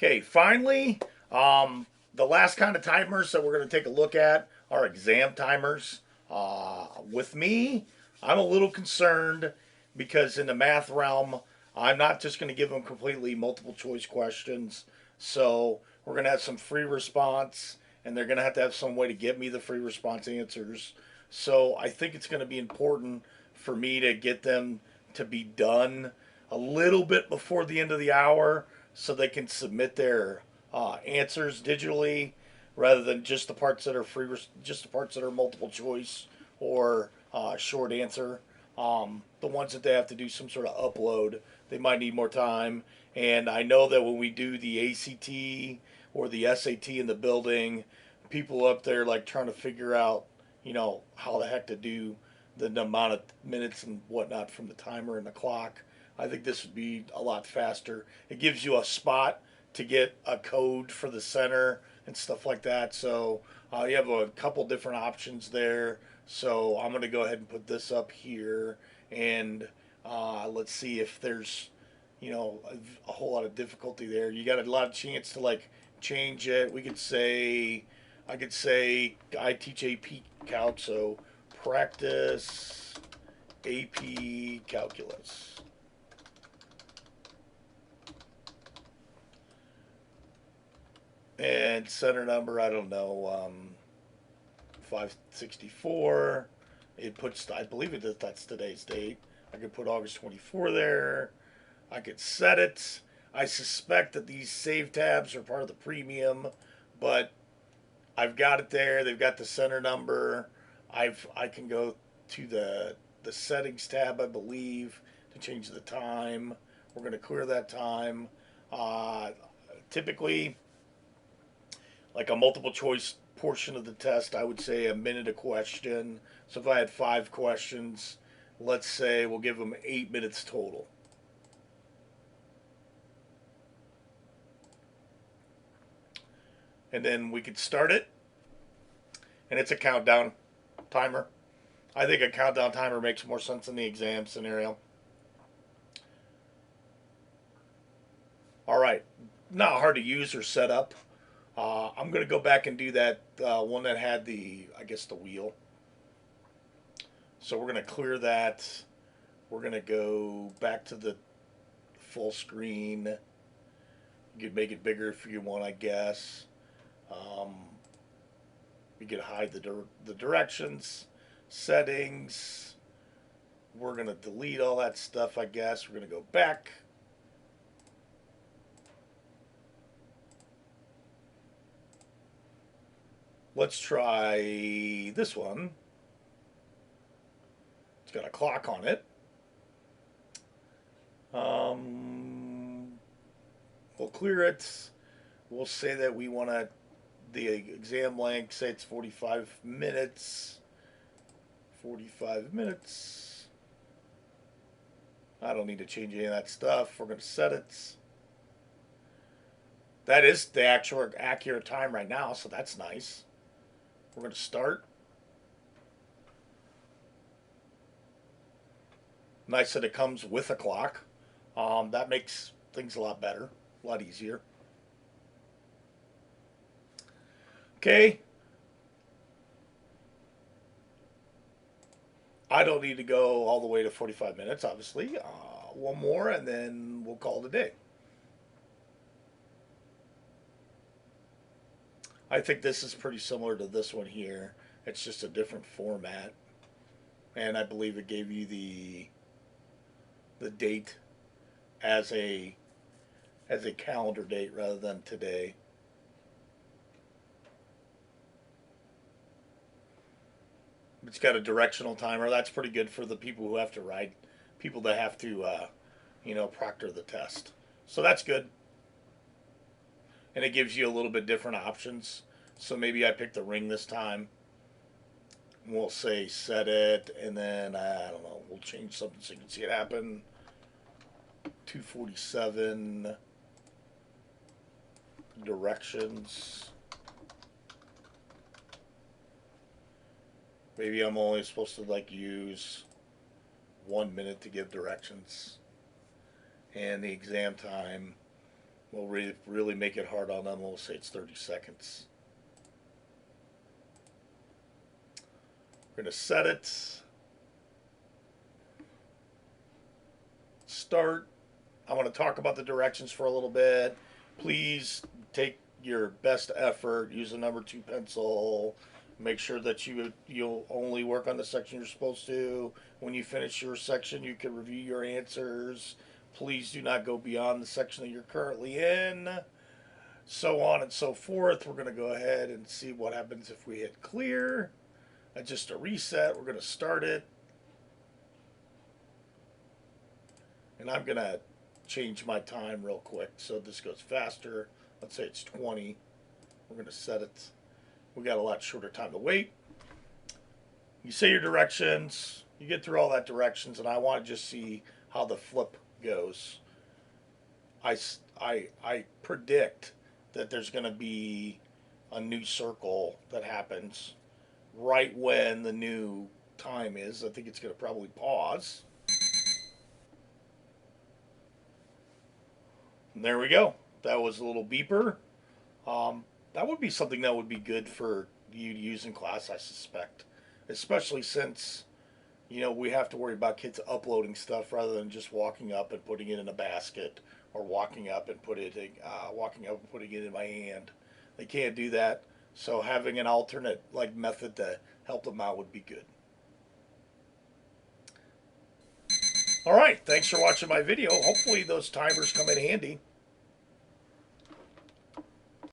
Okay, finally, the last kind of timers that we're going to take a look at are exam timers. With me, I'm a little concerned because in the math realm, I'm not just going to give them completely multiple choice questions. So we're going to have some free response, and they're going to have some way to get me the free response answers. So I think it's going to be important for me to get them to be done a little bit before the end of the hour so they can submit their answers digitally rather than just the parts that are free, just the parts that are multiple choice or short answer. The ones that they have to do some sort of upload, they might need more time. And I know that when we do the ACT or the SAT in the building, people up there like trying to figure out, how the heck to do the amount of minutes and whatnot from the timer and the clock. I think this would be a lot faster. It gives you a spot to get a code for the center and stuff like that. So you have a couple different options there. So I'm going to go ahead and put this up here, and let's see if there's a whole lot of difficulty there. You got a lot of chance to like change it. I could say I teach AP Calc, so practice AP Calculus. And center number, I don't know, 564. It puts, I believe that's today's date. I could put August 24 there. I could set it. I suspect that these save tabs are part of the premium, but I've got it there. They've got the center number. I can go to the settings tab, I believe, to change the time. We're going to clear that time. Uh, Typically, like a multiple choice portion of the test, I would say a minute a question. So if I had 5 questions, let's say we'll give them 8 minutes total. And then we could start it, and it's a countdown timer. I think a countdown timer makes more sense in the exam scenario. All right, not hard to use or set up. I'm going to go back and do that one that had I guess, the wheel. So we're going to clear that. We're going to go back to the full screen. You could make it bigger if you want, I guess. Um, you could hide the directions, settings. We're going to delete all that stuff, I guess. We're going to go back. Let's try this one. It's got a clock on it. We'll clear it. We'll say that we want the exam length, say it's 45 minutes. 45 minutes. I don't need to change any of that stuff. We're going to set it. That is the actual accurate time right now, so that's nice. We're going to start. Nice that it comes with a clock. That makes things a lot better, a lot easier. Okay. I don't need to go all the way to 45 minutes, obviously. One more, and then we'll call it a day. I think this is pretty similar to this one here. It's just a different format, and I believe it gave you the date as a calendar date rather than today. It's got a directional timer. That's pretty good for the people who have to ride, people that have to, proctor the test. So that's good, and it gives you a little bit different options. So maybe I pick the ring this time. We'll say set it, and then I don't know. We'll change something so you can see it happen. 247 directions. Maybe I'm only supposed to like use 1 minute to give directions. And the exam time, We'll really make it hard on them. We'll say it's 30 seconds. We're going to set it. Start. I want to talk about the directions for a little bit. Please take your best effort. Use a number 2 pencil. Make sure that you'll only work on the section you're supposed to. When you finish your section, you can review your answers. Please do not go beyond the section that you're currently in. So on and so forth. We're going to go ahead and see what happens if we hit clear. Just a reset. We're going to start it. And I'm going to change my time real quick so this goes faster. Let's say it's 20. We're going to set it. We got a lot shorter time to wait. You say your directions. You get through all that directions, and I want to just see how the flip goes. I predict that there's going to be a new circle that happens right when the new time is. I think it's going to probably pause. And there we go. That was a little beeper. That would be something that would be good for you to use in class, I suspect. Especially since, we have to worry about kids uploading stuff rather than just walking up and putting it in a basket or walking up and putting it in my hand. They can't do that. So having an alternate method to help them out would be good. All right, thanks for watching my video. Hopefully those timers come in handy.